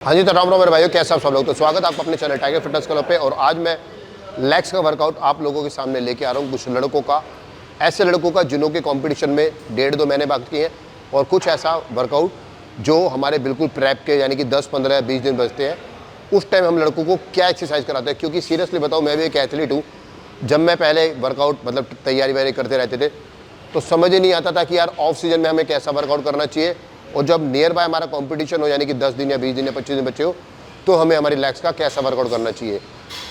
हाँ जी, तो राम राम मेरे भाइयों, कैसे आप सब लोग। तो स्वागत है आपका अपने चैनल टाइगर फिटनेस क्लब पे। और आज मैं लेग्स का वर्कआउट आप लोगों के सामने लेके आ रहा हूँ। कुछ लड़कों का, ऐसे लड़कों का जिन्हों के कंपटीशन में 1.5-2 महीने बाकी हैं, और कुछ ऐसा वर्कआउट जो हमारे बिल्कुल प्रेप के यानी कि 10, 15, 20 दिन बचते हैं। उस टाइम हम लड़कों को क्या एक्सरसाइज कराते हैं, क्योंकि सीरियसली बताऊँ, मैं भी एक एथलीट हूँ। जब मैं पहले वर्कआउट मतलब तैयारी वैयारी करते रहते थे तो समझ ही नहीं आता था कि यार ऑफ सीजन में हमें कैसा वर्कआउट करना चाहिए, और जब नियर बाय हमारा कंपटीशन हो यानी कि 10 दिन या 20 दिन या 25 दिन बचे हो तो हमें हमारी लेग्स का कैसा वर्कआउट करना चाहिए।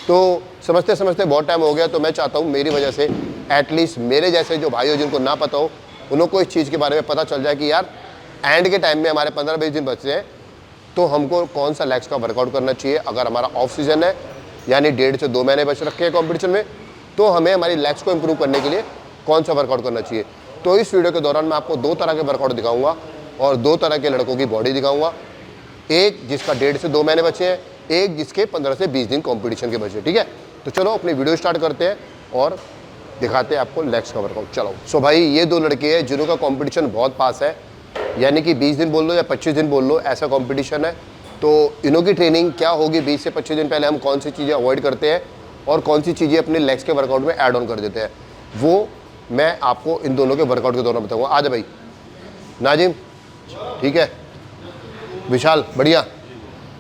तो समझते समझते बहुत टाइम हो गया। तो मैं चाहता हूँ मेरी वजह से एटलीस्ट मेरे जैसे जो भाई हो जिनको ना पता हो उनको इस चीज़ के बारे में पता चल जाए कि यार एंड के टाइम में हमारे 15-20 दिन बचे हैं तो हमको कौन सा लेग्स का वर्कआउट करना चाहिए। अगर हमारा ऑफ सीजन है यानी 1.5 से 2 महीने बच रखे हैं कॉम्पिटिशन में, तो हमें हमारी लेग्स को इम्प्रूव करने के लिए कौन सा वर्कआउट करना चाहिए। तो इस वीडियो के दौरान मैं आपको 2 तरह के वर्कआउट दिखाऊंगा और 2 तरह के लड़कों की बॉडी दिखाऊंगा। एक जिसका 1.5 से 2 महीने बचे हैं, एक जिसके 15 से 20 दिन कंपटीशन के बचे। ठीक है, तो चलो अपनी वीडियो स्टार्ट करते हैं और दिखाते हैं आपको लेग्स का वर्कआउट। चलो सो भाई, ये 2 लड़के हैं जिन्हों का कंपटीशन बहुत पास है, यानी कि 20 दिन बोल लो या 25 दिन बोल लो, ऐसा कंपटीशन है। तो इन्हों की ट्रेनिंग क्या होगी, 20 से 25 दिन पहले हम कौन सी चीज़ें अवॉइड करते हैं और कौन सी चीज़ें अपने लेग्स के वर्कआउट में ऐड ऑन कर देते हैं, वो मैं आपको इन दोनों के वर्कआउट के दौरान बताऊँगा। आ जा भाई नाजिम, ठीक है, विशाल, बढ़िया।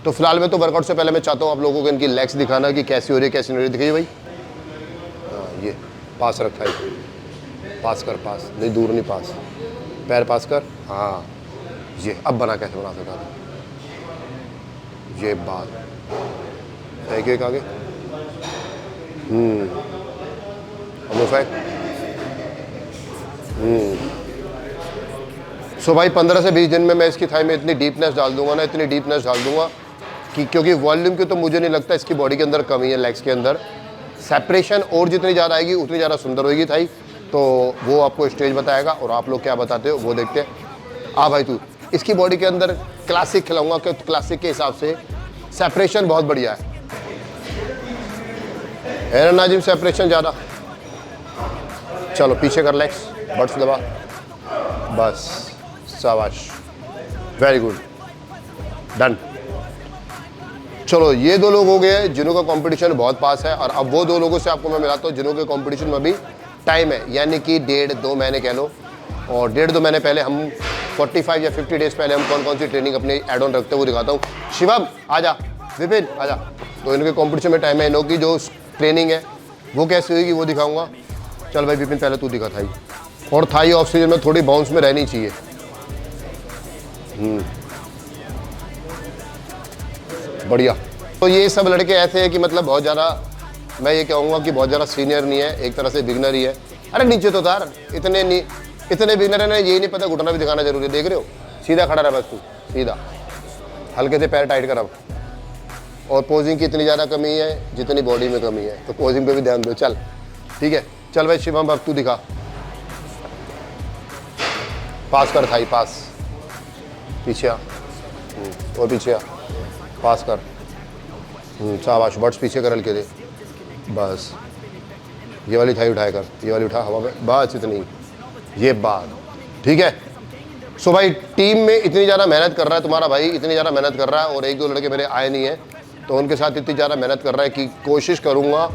तो फिलहाल में तो वर्कआउट से पहले मैं चाहता हूँ आप लोगों को इनकी लेग्स दिखाना कि कैसी हो रही है कैसी नहीं हो रही। दिखाइए भाई। हाँ, ये पास रखा है, पास कर, पास नहीं, दूर नहीं, पास, पैर पास कर। हाँ, ये अब बना कैसे बना सकता था, ये बात है कि एक आगे सो भाई 15 से 20 दिन में मैं इसकी थाई में इतनी डीपनेस डाल दूंगा ना, इतनी डीपनेस डाल दूंगा कि क्योंकि वॉल्यूम की तो मुझे नहीं लगता इसकी बॉडी के अंदर कमी है। लेग्स के अंदर सेपरेशन और जितनी ज़्यादा आएगी उतनी ज़्यादा सुंदर होगी थाई। तो वो आपको स्टेज बताएगा और आप लोग क्या बताते हो वो देखते हैं। आ भाई, तू इसकी बॉडी के अंदर क्लासिक खिलाऊंगा कि क्लासिक के हिसाब से सेपरेशन बहुत बढ़िया है ना नाजिम, सेपरेशन ज़्यादा। चलो पीछे कर लेग्स, बट्स दबा, बस, शाबाश, वेरी गुड, डन। चलो ये 2 लोग हो गए जिन्हों का कंपटीशन बहुत पास है, और अब वो 2 लोगों से आपको मैं मिलाता हूँ जिन्हों के कंपटीशन में भी टाइम है, यानी कि 1.5-2 महीने कह लो। और 1.5-2 महीने पहले हम 45 या 50 डेज पहले हम कौन कौन सी ट्रेनिंग अपने एड ऑन रखते हैं वो दिखाता हूँ। शिवम आजा, विपिन आजा। तो इनके कंपटीशन में टाइम है, इनों की जो ट्रेनिंग है वो कैसी होगी वो दिखाऊंगा। चल भाई विपिन, पहले तू दिखा थाई। और थाई ऑफ सीजन में थोड़ी बाउंस में रहनी चाहिए। बढ़िया। तो ये सब लड़के ऐसे हैं कि मतलब बहुत ज़्यादा, मैं ये कहूँगा कि बहुत ज़्यादा सीनियर नहीं है, एक तरह से बिगनर ही है। अरे नीचे तो उतार, इतने बिगनर है ना, ये नहीं पता घुटना भी दिखाना जरूरी है। देख रहे हो, सीधा खड़ा रहा बस तू, सीधा, हल्के से पैर टाइट कर अब। और पोजिंग की इतनी ज़्यादा कमी है जितनी बॉडी में कमी है, तो पोजिंग पे भी ध्यान दो। चल ठीक है, चल भाई शिवम अब तू दिखा। पास कर थाई, पास, पीछे आ, और पीछे आ, पास कर, शाबाश, बट्स पीछे कर, हल्के दे, बस। ये वाली थाई उठाया कर, ये वाली उठा हवा में, बस इतनी, ये बात ठीक है। सो भाई टीम में इतनी ज़्यादा मेहनत कर रहा है तुम्हारा भाई, इतनी ज़्यादा मेहनत कर रहा है, और 1-2 लड़के मेरे आए नहीं हैं तो उनके साथ इतनी ज़्यादा मेहनत कर रहा है कि कोशिश करूँगा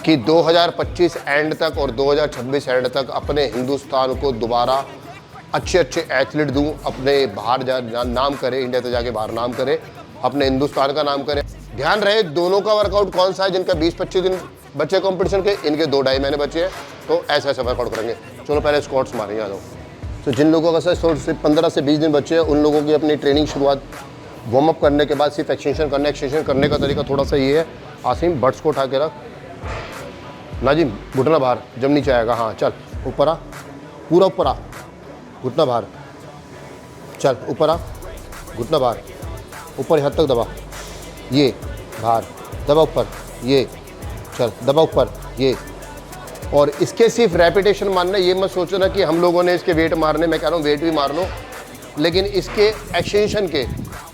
कि 2025 एंड तक और 2026 एंड तक अपने हिंदुस्तान को दोबारा अच्छे एथलीट दूं, अपने बाहर नाम करे, इंडिया से जाके बाहर नाम करे, अपने हिंदुस्तान का नाम करे। ध्यान रहे दोनों का वर्कआउट कौन सा है, जिनका 20-25 दिन बचे कंपटीशन के, इनके 2-2.5 महीने बचे हैं, तो ऐसा वर्कआउट करेंगे। चलो पहले स्क्वाट्स मारेंगे, आ जाओ। तो जिन लोगों का सिर्फ 15 से 20 दिन बचे हैं उन लोगों की अपनी ट्रेनिंग शुरुआत वार्म अप करने के बाद सिर्फ एक्सटेंशन करने का तरीका थोड़ा सा ये है। आसिम बट्स को उठा के रख, नाजिम घुटना बाहर, जब नीचे आएगा, हाँ चल ऊपर आ, पूरा ऊपर आ, घुटना बाहर, चल ऊपर आ, घुटना बाहर, ऊपर हद तक दबा, ये बाहर, दबा ऊपर, ये चल, दबा ऊपर, ये। और इसके सिर्फ रेपिटेशन मारना, ये मत सोचना कि हम लोगों ने इसके वेट मारने, मैं कह रहा हूँ वेट भी मार लो, लेकिन इसके एक्सटेंशन के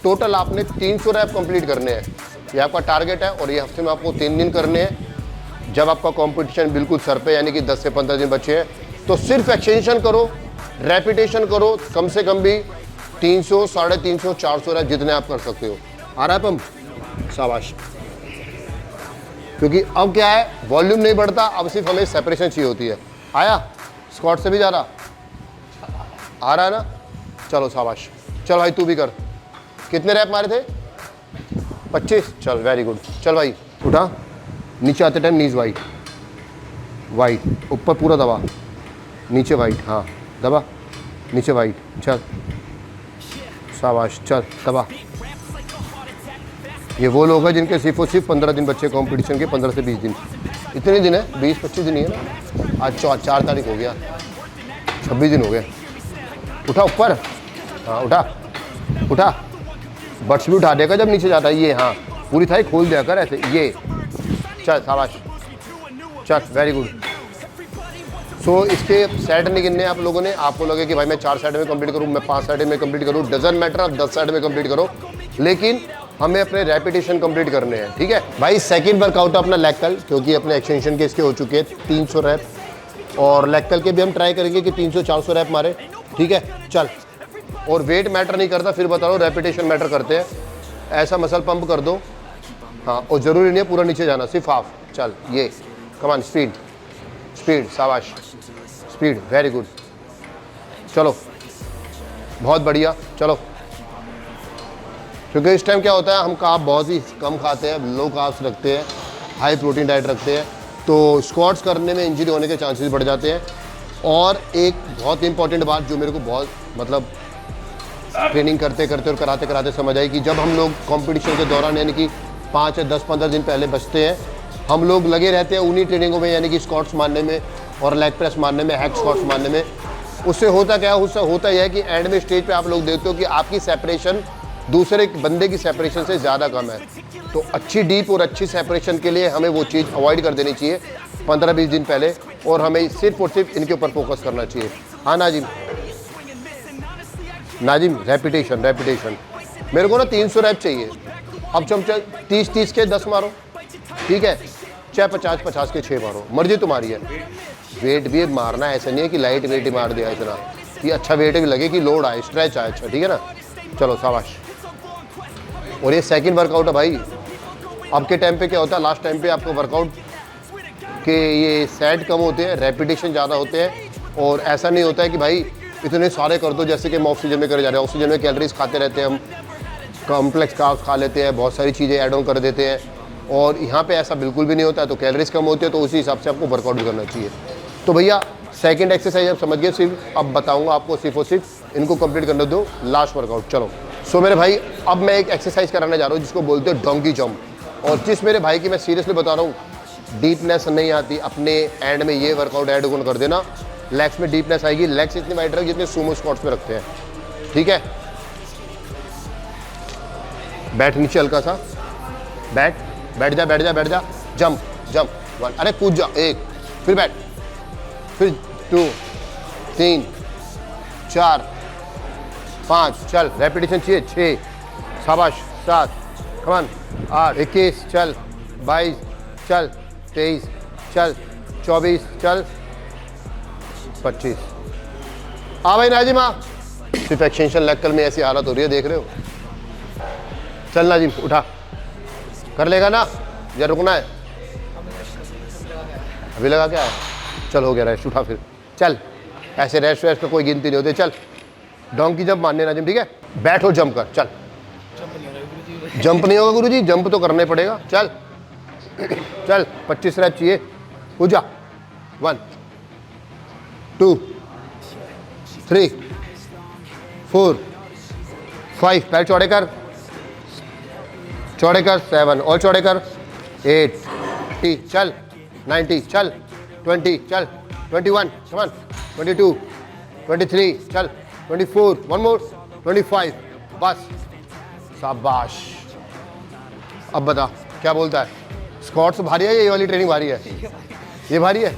टोटल आपने 300 रैप कंप्लीट करने हैं, ये आपका टारगेट है। और ये हफ्ते में आपको 3 दिन करने हैं, जब आपका कंपटीशन बिल्कुल सर पे यानी कि 10 से 15 दिन बचे हैं, तो सिर्फ एक्सटेंशन करो, रेपिटेशन करो, कम से कम भी 300, 350, 400 रैप जितने आप कर सकते हो। आ रहा है पंप, शाबाश। क्योंकि अब क्या है, वॉल्यूम नहीं बढ़ता, अब सिर्फ हमें सेपरेशन चाहिए होती है। आया, स्क्वाट से भी जा रहा, आ रहा है ना, चलो शाबाश। चल भाई तू भी कर। कितने रैप मारे थे? 25। चल वेरी गुड। चल भाई उठा, नीचे आते टाइम नीज वाइट, वाइट, ऊपर पूरा दबा, नीचे वाइट, हाँ दबा, नीचे वाइट, चल शाबाश, चल दबा। ये वो लोग हैं जिनके सिर्फ और सिर्फ 15 दिन बच्चे कंपटीशन के, 15 से 20 दिन, इतने दिन है, 20-25 दिन ही है ना। आज 4 तारीख हो गया, 26 दिन हो गए। उठा ऊपर, हाँ उठा उठा, बट्स भी उठा देगा जब नीचे जाता है ये, हाँ पूरी थाई खोल दिया कर ऐसे, ये चल शाबाश, चल वेरी गुड। सो इसके सेट नहीं गिनने आप लोगों ने, आपको लगे कि भाई मैं 4 सेट में कंप्लीट करूँ, मैं 5 सेट में कंप्लीट करूँ, डजंट मैटर, आप 10 सेट में कंप्लीट करो, लेकिन हमें अपने रेपिटेशन कंप्लीट करने हैं, ठीक है भाई। सेकंड वर्कआउट है अपना लेग कर्ल, क्योंकि अपने एक्सटेंशन के इसके हो चुके हैं 300 रैप, और लेग कर्ल के भी हम ट्राई करेंगे कि 300-400 रैप मारे, ठीक है। चल, और वेट मैटर नहीं करता, फिर बता रहा हूँ रेपिटेशन मैटर करते हैं। ऐसा मसल पंप कर दो, हाँ, और ज़रूरी नहीं है पूरा नीचे जाना, सिर्फ हाफ। चल ये कमान, स्पीड स्पीड, शाबाश, स्पीड, वेरी गुड। चलो बहुत बढ़िया, चलो। क्योंकि इस टाइम क्या होता है, हम कार्ब बहुत ही कम खाते हैं, लो कार्ब्स रखते हैं, हाई प्रोटीन डाइट रखते हैं, तो स्क्वाट्स करने में इंजरी होने के चांसेस बढ़ जाते हैं। और एक बहुत इंपॉर्टेंट बात जो मेरे को बहुत मतलब ट्रेनिंग करते करते और कराते कराते समझ आई, कि जब हम लोग कंपटीशन के दौरान यानी कि 5 या 10-15 दिन पहले बचते हैं, हम लोग लगे रहते हैं उन्हीं ट्रेनिंगों में, यानी कि स्क्वाट्स मारने में और लेग प्रेस मारने में, हैक स्क्वाट्स मारने में। उससे होता क्या है, उससे होता यह है कि एंड में स्टेज पे आप लोग देखते हो कि आपकी सेपरेशन दूसरे बंदे की सेपरेशन से ज़्यादा कम है। तो अच्छी डीप और अच्छी सेपरेशन के लिए हमें वो चीज़ अवॉइड कर देनी चाहिए 15-20 दिन पहले, और हमें सिर्फ और सिर्फ इनके ऊपर फोकस करना चाहिए। हाँ नाजिम, नाजिम रेपिटेशन रेपिटेशन, मेरे को ना 300 रैप चाहिए। अब चमचा 30-30 के 10 मारो, ठीक है, चाहे 50-50 के 6 मारो, मर्जी तुम्हारी है। वेट भी मारना है, ऐसा नहीं है कि लाइट वेट ही मार दिया इतना, कि अच्छा वेट भी लगे, कि लोड आए, स्ट्रेच आए, अच्छा ठीक है ना। चलो शाबाश। और ये सेकंड वर्कआउट है भाई। अब के टाइम पे क्या होता है, लास्ट टाइम पे आपको वर्कआउट के ये सेट कम होते हैं, रेपिटेशन ज़्यादा होते हैं, और ऐसा नहीं होता है कि भाई इतने सारे कर दो जैसे कि हम ऑक्सीजन में करे जा रहे हैं। ऑक्सीजन में कैलोरीज खाते रहते हैं हम, कॉम्प्लेक्स कार्ब्स खा लेते हैं, बहुत सारी चीज़ें ऐड ऑन कर देते हैं, और यहाँ पे ऐसा बिल्कुल भी नहीं होता है। तो कैलोरीज कम होती है, तो उसी हिसाब से आपको वर्कआउट भी करना चाहिए। तो भैया सेकंड एक्सरसाइज आप समझ गए, सिर्फ अब बताऊँगा आपको, सिर्फ और सिर्फ इनको कंप्लीट करने दो, लास्ट वर्कआउट। चलो सो मेरे भाई, अब मैं एक एक्सरसाइज कराने जा रहा हूँ जिसको बोलते हैं डोंकी जंप। और जिस मेरे भाई की मैं सीरियसली बता रहा हूँ, डीपनेस नहीं आती, अपने एंड में ये वर्कआउट ऐड ऑन कर देना, लेग्स में डीपनेस आएगी। लेग्स इतनी वाइड रख जितने सूमो स्क्वाट्स में रखते हैं, ठीक है। बैठ नीचे हल्का सा, बैठ बैठ जा बैठ जा बैठ जा, जंप जंप, 1, अरे कूद जा, 1, फिर बैठ, फिर 2, 3, 4, 5, चल रेपिटेशन चाहिए, 6, शाबाश, 7, कमान, 8, 21, चल 22, चल 23, चल 24, चल 25। हाँ भाई नाजिम, हाँ सिर्फ एक्सटेंशन लेग कर्ल में ऐसी हालत हो रही है, देख रहे हो। चल नाजिम उठा, कर लेगा ना, या रुकना है? अभी लगा क्या है, चल हो गया रेस्ट, उठा फिर चल। ऐसे रेस्ट वेस्ट का कोई गिनती नहीं होती, चल डोंकी जंप मारने नाजिम, ठीक है। बैठ और जंप कर, चल। जंप नहीं होगा गुरुजी, जंप तो करना ही पड़ेगा, चल चल। 25 रैप चाहिए, कूद जा, 1, 2, 3, 4, 5, पैर चौड़े कर, चौड़े कर, 7 और चौड़े कर, 8, 80, चल 90, चल 20, चल 21, come on, 22, 23, चल 24, one more, 25, बस, शाबाश। अब बता क्या बोलता है, स्क्वाट्स भारी है या ये वाली ट्रेनिंग भारी है? ये भारी है,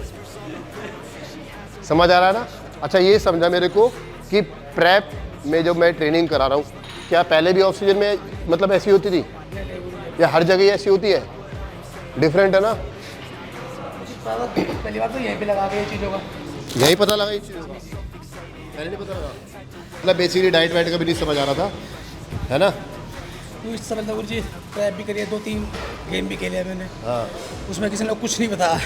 समझ आ रहा है ना। अच्छा ये समझा मेरे को कि प्रेप में जब मैं ट्रेनिंग करा रहा हूँ, क्या पहले भी ऑक्सीजन में मतलब ऐसी होती थी या हर जगह ऐसी होती है? डिफरेंट है ना। पहली बात तो यहीं पे लगा के चीज़ों का, यही पता लगा इस चीज़ों का, पहले नहीं पता लगा। मतलब बेसिकली डाइट वाइट का भी नहीं समझ आ रहा था, है ना। तो इस समय तक जी ट्रैप भी करी है, 2-3 गेम भी खेले हैं मैंने। हाँ उसमें किसी ने कुछ नहीं बताया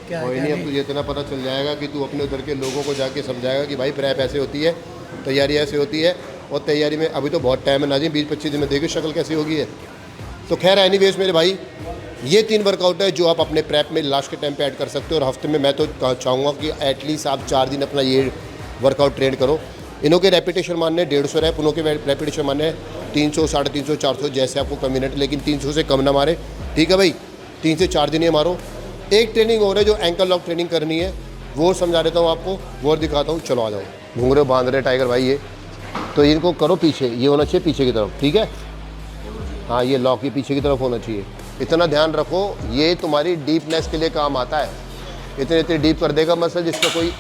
क्या कोई नहीं, अब तुझे इतना पता चल जाएगा कि तू अपने उधर के लोगों को जाके समझाएगा कि भाई प्रेप ऐसे होती है, तैयारी ऐसे होती है, और तैयारी में अभी तो बहुत टाइम है नाजी, 20-25 दिन में देखो शक्ल कैसी होगी है। तो खैर एनीवेज मेरे भाई, ये 3 वर्कआउट है जो आप अपने प्रेप में लास्ट के टाइम पे ऐड कर सकते हो, और हफ्ते में मैं तो चाहूँगा कि एटलीस्ट आप 4 दिन अपना ये वर्कआउट ट्रेन करो। इनों के रेपिटेशन मानने 150 रैप, उनों के रेपिटेशन मानने 300, 350, 400 जैसे आपको कन्वीनियंट, लेकिन 300 से कम ना मारे, ठीक है भाई। 3 से 4 दिन ये मारो। एक ट्रेनिंग और है जो एंकल लॉक ट्रेनिंग करनी है, वो समझा देता हूँ आपको, वो दिखाता हूँ। चलो आ जाओ। घुंघरे बांध रहे टाइगर भाई ये, तो इनको करो पीछे, ये होना चाहिए पीछे की तरफ, ठीक है। हाँ ये लॉक ही पीछे की तरफ होना चाहिए। इतना ध्यान रखो, ये तुम्हारी डीपनेस के लिए काम आता है। इतने डीप कर देगा मसल जिसका कोई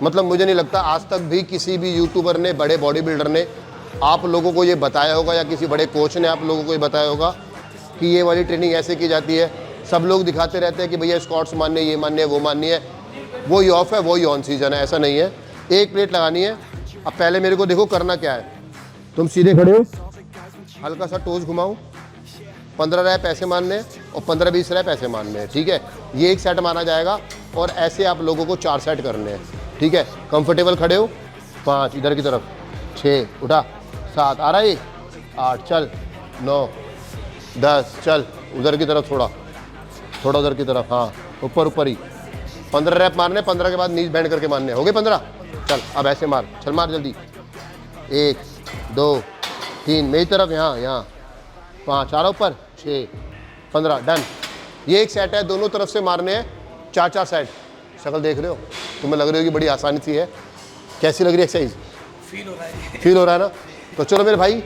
मतलब मुझे नहीं लगता आज तक भी किसी भी यूट्यूबर ने, बड़े बॉडी बिल्डर ने आप लोगों को ये बताया होगा, या किसी बड़े कोच ने आप लोगों को ये बताया होगा कि ये वाली ट्रेनिंग ऐसे की जाती है। सब लोग दिखाते रहते हैं कि भैया स्क्वाट्स मानने, ये मानने, वो माननी है, वो ही ऑफ है, वो ही ऑन सीजन है। ऐसा नहीं है, एक प्लेट लगानी है। अब पहले मेरे को देखो करना क्या है। तुम सीधे खड़े हो, हल्का सा टोज घुमाओ, 15 रैप ऐसे मानने हैं और 15-20 रैप ऐसे मानने हैं, ठीक है। ये एक सेट माना जाएगा, और ऐसे आप लोगों को 4 सेट करने हैं, ठीक है। कंफर्टेबल खड़े हो, 5 इधर की तरफ, 6 उठा, 7 आ रहा है, 8 चल, 9 10 चल, उधर की तरफ थोड़ा उधर की तरफ, हाँ ऊपर ही। 15 रैप मारने, 15 के बाद नीज बैंड करके मारने, हो गए 15। चल अब ऐसे मार, चल मार जल्दी, 1 2 3 मेरी तरफ, यहाँ 5 आ रहा ऊपर, 6 15 डन। ये एक सेट है, दोनों तरफ से मारने हैं 4-4 सेट। शक्ल देख रहे हो, तुम्हें लग रही होगी बड़ी आसानी सी है। कैसी लग रही है एक्सरसाइज? फील हो रहा है। फील हो रहा है ना। तो चलो मेरे भाई,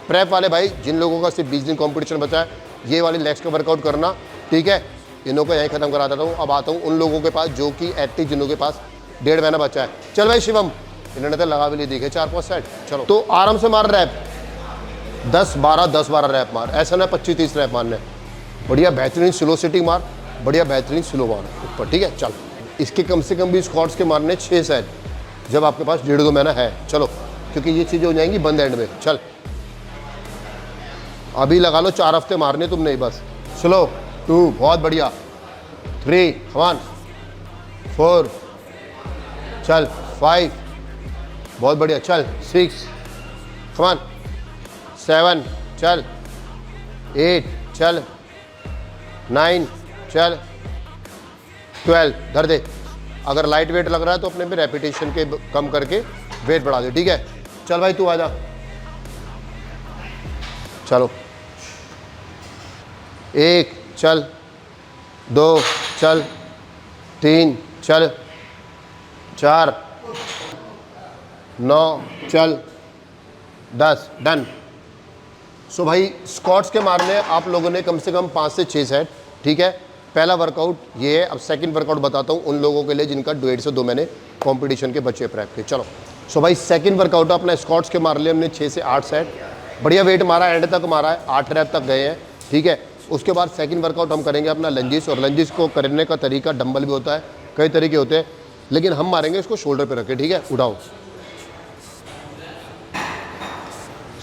प्रेप वाले भाई, जिन लोगों का सिर्फ 20 दिन कॉम्पिटिशन बचा है, ये वाली लेग्स का वर्कआउट करना, ठीक है। इन्हों को यहीं खत्म करा देता हूँ। अब आता हूँ उन लोगों के पास जो कि एक्टिव, जिनों के पास 1.5 महीना बचा है। चल भाई शिवम, इन्होंने तो लगा भी नहीं दिखे 4-5 सेट। चलो तो आराम से मार रैप, 10-12 रैप मार, ऐसा ना 25-30 रैप मारने। बढ़िया बेहतरीन स्लो सिटिंग मार, बढ़िया बेहतरीन स्लो मार ऊपर, ठीक है। चल इसके कम से कम भी स्क्वाट्स के मारने 6 सेट, जब आपके पास 1.5-2 महीना है। चलो, क्योंकि ये चीज़ें हो जाएंगी बंद एंड में। चल अभी लगा लो, 4 हफ्ते मारने तुम नहीं, बस स्लो। 2 बहुत बढ़िया, 3 1 4 चल, 5 बहुत बढ़िया, चल 6 1 7 चल, 8 चल, 9 चल, 12 धर दे। अगर लाइट वेट लग रहा है तो अपने में रेपिटेशन के कम करके वेट बढ़ा दे, ठीक है। चल भाई तू आजा, चलो 1 चल, 2 चल, 3 चल, 4 9 चल, 10 डन। सो भाई स्क्वाट्स के मारने आप लोगों ने कम से कम 5 से 6 सेट, ठीक है। पहला वर्कआउट ये है। अब सेकंड वर्कआउट बताता हूँ उन लोगों के लिए जिनका 1.5 से 2 महीने कंपटीशन के बच्चे प्रेप के। चलो सो भाई सेकंड वर्कआउट अपना स्क्वाट्स के मार लिए हमने 6 से 8 सेट, बढ़िया वेट मारा, एंड तक मारा है, 8 रैप तक गए हैं, ठीक है। उसके बाद सेकंड वर्कआउट हम करेंगे अपना लंजिस, और लंजिस को करने का तरीका डंबल भी होता है, कई तरीके होते हैं, लेकिन हम मारेंगे इसको शोल्डर पे रख के, ठीक है। उठाओ,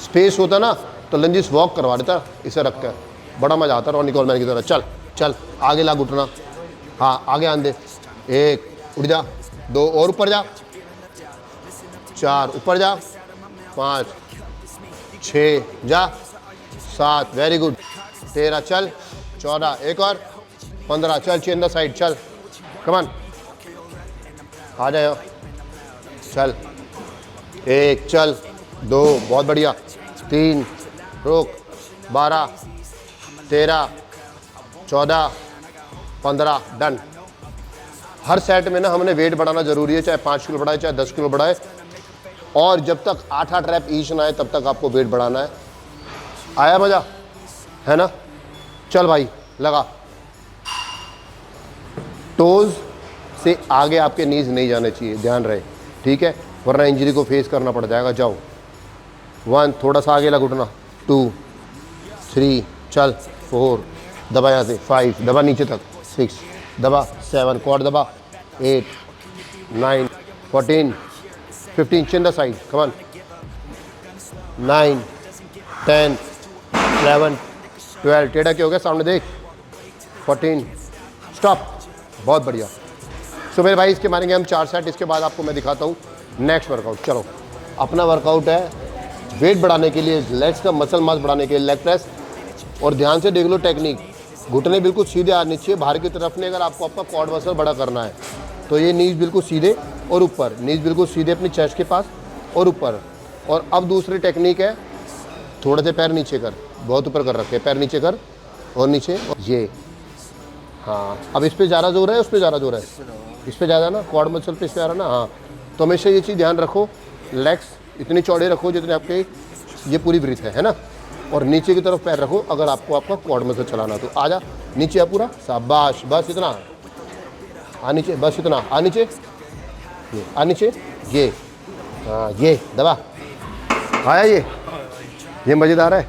स्पेस होता ना तो लंजिस वॉक करवा देता इसे रख कर, बड़ा मजा आता रॉनी कॉलमैन की तरह। चल चल आगे ला घुटना, हाँ आगे आन दे, 1 उठ जा, 2 और ऊपर जा, 4 ऊपर जा, 5 6 जा, 7 वेरी गुड, 13 चल, 14 एक और, 15 चल, चेन द साइड, चल कमान आ जाओ, चल 1 चल, 2 बहुत बढ़िया, 3 रोक, 12 13 14 15 डन। हर सेट में ना हमने वेट बढ़ाना जरूरी है, चाहे 5 किलो बढ़ाए चाहे 10 किलो बढ़ाए, और जब तक 8-8 रैप ईच ना आए तब तक आपको वेट बढ़ाना है। आया मजा है ना। चल भाई लगा, टोज से आगे आपके नीज नहीं जाने चाहिए, ध्यान रहे, ठीक है, वरना इंजरी को फेस करना पड़ जाएगा। जाओ 1 थोड़ा सा आगे लग उठना, 2 3 चल, 4 दबा यहाँ से, 5 दबा नीचे तक, 6 दबा, 7 क्वाड दबा, 8 9 14 15 chain the side, come on, 9 10, 11, 12, टेढ़ा क्या हो गया सामने देख, 14, स्टॉप। बहुत बढ़िया। सो मेरे भाई इसके मारेंगे हम 4 सेट। इसके बाद आपको मैं दिखाता हूँ नेक्स्ट वर्कआउट। चलो, अपना वर्कआउट है वेट बढ़ाने के लिए, लेग्स का मसल मास बढ़ाने के लिए लेग प्रेस। और ध्यान से देख लो टेक्निक, घुटने बिल्कुल सीधे आने चाहिए बाहर की तरफ नहीं। अगर आपको आपका क्वाड मसल बड़ा करना है तो ये नीज बिल्कुल सीधे और ऊपर, नीज बिल्कुल सीधे अपनी चेस्ट के पास और ऊपर। और अब दूसरी टेक्निक है, थोड़े से पैर नीचे कर, बहुत ऊपर कर रखे, पैर नीचे कर और नीचे, और ये हाँ। अब इस पर ज़्यादा जोर है, उस पर ज़्यादा जोर है, इस पर ज़्यादा ना, क्वाड मसल पे इस पर आ रहा ना। हाँ, तो हमेशा ये चीज़ ध्यान रखो, लेग्स इतनी चौड़े रखो जितने आपके ये पूरी ब्रीथ है ना। और नीचे की तरफ पैर रखो अगर आपको आपका क्वाड मसल चलाना। तो आजा नीचे आ पूरा, शाबाश, बस इतना आ नीचे, बस इतना आ नीचे, ये आ नीचे, ये हाँ, ये दबा आया, ये मज़ेदार है।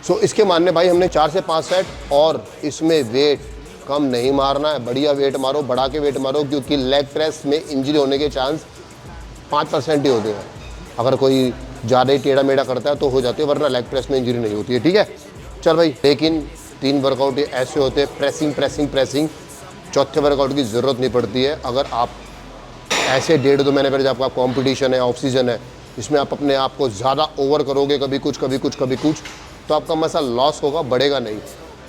सो इसके मानने भाई हमने 4 से 5 सेट, और इसमें वेट कम नहीं मारना है, बढ़िया वेट मारो, बढ़ा के वेट मारो, क्योंकि लेग प्रेस में इंजरी होने के चांस 5% ही होते हैं। अगर कोई ज़्यादा ही टेढ़ा मेढ़ा करता है तो हो जाती है, वरना लेग प्रेस में इंजरी नहीं होती है, ठीक है। चल भाई, लेकिन 3 वर्कआउट ये ऐसे होते हैं, प्रेसिंग प्रेसिंग प्रेसिंग, चौथे वर्कआउट की ज़रूरत नहीं पड़ती है। अगर आप ऐसे 1.5-2 महीने पहले जब आपका कॉम्पिटिशन है, ऑफ सीजन है, इसमें आप अपने आप को ज़्यादा ओवर करोगे, कभी कुछ कभी कुछ कभी कुछ, तो आपका मसल लॉस होगा, बढ़ेगा नहीं।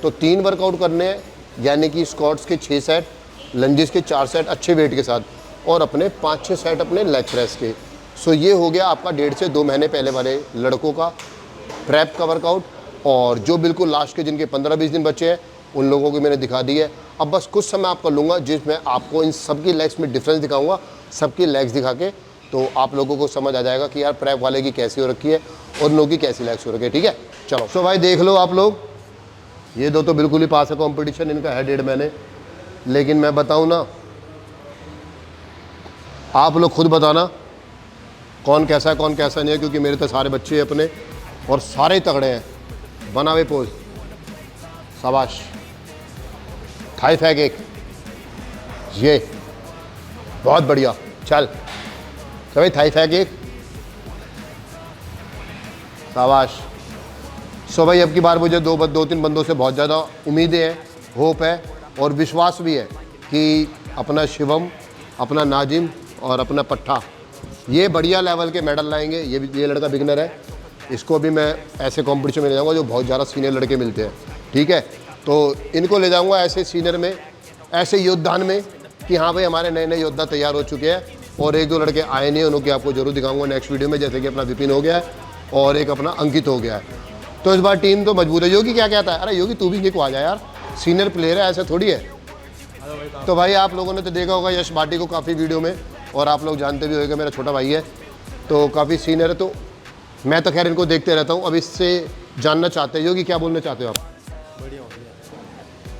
तो 3 वर्कआउट करने हैं, यानी कि स्क्वाट्स के 6 सेट, लंजेस के 4 सेट अच्छे वेट के साथ, और अपने 5-6 सेट अपने लेग प्रेस के। सो ये हो गया आपका 1.5 से 2 महीने पहले वाले लड़कों का प्रेप का वर्कआउट। और जो बिल्कुल लास्ट के जिनके 15-20 दिन बचे हैं उन लोगों को मैंने दिखा दी है। अब बस कुछ समय आपका लूँगा जिसमें आपको इन सबकी लेग्स में डिफरेंस दिखाऊंगा, सबकी लेग्स दिखा के, तो आप लोगों को समझ आ जाएगा कि यार प्रेप वाले की कैसी हो रखी है और लोगों की कैसी लेग्स हो रखी है, ठीक है। चलो, सो भाई देख लो आप लोग, ये दो तो बिल्कुल ही पास है कॉम्पिटिशन, इनका है 1.5 महीने। लेकिन मैं बताऊँ ना, आप लोग खुद बताना कौन कैसा है कौन कैसा नहीं है, क्योंकि मेरे तो सारे बच्चे हैं अपने और सारे तगड़े हैं। बना हुए पोज, शाबाश, थाई फैग एक, ये बहुत बढ़िया। चल भाई, थाई फैग एक, शाबाश। सो भाई अब की बार मुझे 2-3 बंदों से बहुत ज़्यादा उम्मीदें हैं, होप है और विश्वास भी है कि अपना शिवम, अपना नाजिम और अपना पट्टा ये बढ़िया लेवल के मेडल लाएंगे। ये लड़का बिगनर है, इसको भी मैं ऐसे कंपटीशन में ले जाऊंगा जो बहुत ज़्यादा सीनियर लड़के मिलते हैं, ठीक है। तो इनको ले जाऊंगा ऐसे सीनियर में, ऐसे योद्धान में कि हाँ भाई हमारे नए नए योद्धा तैयार हो चुके हैं, और 1-2 लड़के आए नहीं हैं, उनकी आपको जरूर दिखाऊंगा नेक्स्ट वीडियो में। जैसे कि अपना विपिन हो गया है और एक अपना अंकित हो गया है। तो इस बार टीम तो मजबूत है। योगी क्या कहता है? अरे योगी तू भी ये को आ जा यार, सीनियर प्लेयर है, ऐसे थोड़ी है। तो भाई आप लोगों ने तो देखा होगा यश भाटी को काफ़ी वीडियो में, और आप लोग जानते भी होंगे, मेरा छोटा भाई है तो काफ़ी सीनियर है। तो मैं तो खैर इनको देखते रहता हूँ। अब इससे जानना चाहते हैं, योगी क्या बोलना चाहते हो आप? बढ़िया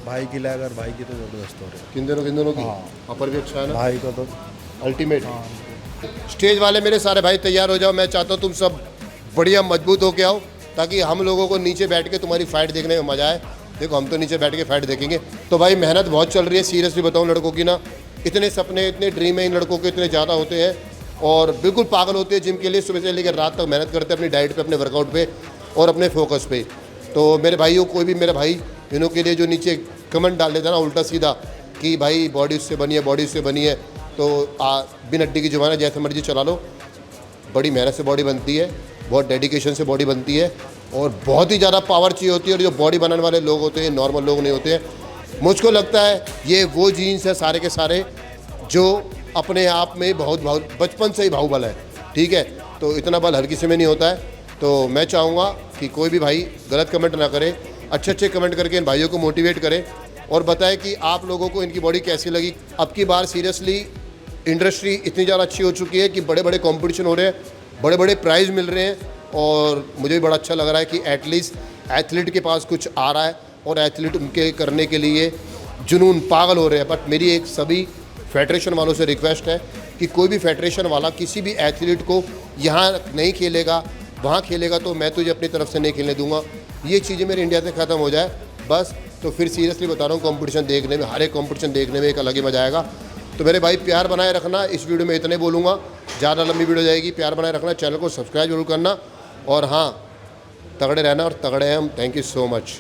भाई की लैग और भाई की तो ज़बरदस्त हो रही है। किन दोनों की? अपर भी अच्छा है ना भाई का तो अल्टीमेट। स्टेज वाले मेरे सारे भाई तैयार हो जाओ। मैं चाहता हूँ तुम सब बढ़िया मजबूत होके आओ, ताकि हम लोगों को नीचे बैठ के तुम्हारी फाइट देखने में मज़ा आए। देखो हम तो नीचे बैठ के फाइट देखेंगे। तो भाई मेहनत बहुत चल रही है, सीरियसली बताऊँ लड़कों की ना, इतने सपने इतने ड्रीम है इन लड़कों के, इतने ज़्यादा होते हैं और बिल्कुल पागल होते हैं जिम के लिए। सुबह से लेकर रात तक मेहनत करते हैं अपनी डाइट पे, अपने वर्कआउट पे और अपने फोकस पे। तो मेरे भाइयों, कोई भी मेरा भाई इनों के लिए जो नीचे कमेंट डाल देता ना उल्टा सीधा कि भाई बॉडी उससे बनी है, बॉडी उससे बनी है, तो बिन हड्डी की जुबान है, जैसे मर्जी चला लो। बड़ी मेहनत से बॉडी बनती है, बहुत डेडिकेशन से बॉडी बनती है और बहुत ही ज़्यादा पावर चाहिए होती है। और जो बॉडी बनाने वाले लोग होते हैं नॉर्मल लोग नहीं होते हैं। मुझको लगता है ये वो जीन्स है सारे के सारे जो अपने आप में बहुत बचपन से ही बाहुबल है, ठीक है। तो इतना बल हर किसी में नहीं होता है। तो मैं चाहूँगा कि कोई भी भाई गलत कमेंट ना करे, अच्छे कमेंट करके इन भाइयों को मोटिवेट करें और बताएं कि आप लोगों को इनकी बॉडी कैसी लगी। अब की बार सीरियसली इंडस्ट्री इतनी ज़्यादा अच्छी हो चुकी है कि बड़े बड़े कंपटीशन हो रहे हैं, बड़े बड़े प्राइज़ मिल रहे हैं और मुझे भी बड़ा अच्छा लग रहा है कि एटलीस्ट एथलीट के पास कुछ आ रहा है और एथलीट उनके करने के लिए जुनून पागल हो रहे हैं। बट मेरी एक सभी फेडरेशन वालों से रिक्वेस्ट है कि कोई भी फेडरेशन वाला किसी भी एथलीट को यहाँ नहीं खेलेगा वहाँ खेलेगा तो मैं तुझे अपनी तरफ से नहीं खेलने दूंगा। ये चीज़ें मेरे इंडिया से ख़त्म हो जाए बस, तो फिर सीरियसली बता रहा हूँ कंपटीशन देखने में, हर एक कंपटीशन देखने में एक अलग ही मज़ा आएगा। तो मेरे भाई प्यार बनाए रखना। इस वीडियो में इतने बोलूँगा, ज़्यादा लंबी वीडियो जाएगी। प्यार बनाए रखना, चैनल को सब्सक्राइब जरूर करना और हाँ तगड़े रहना और तगड़े हैं हम। Thank you so much.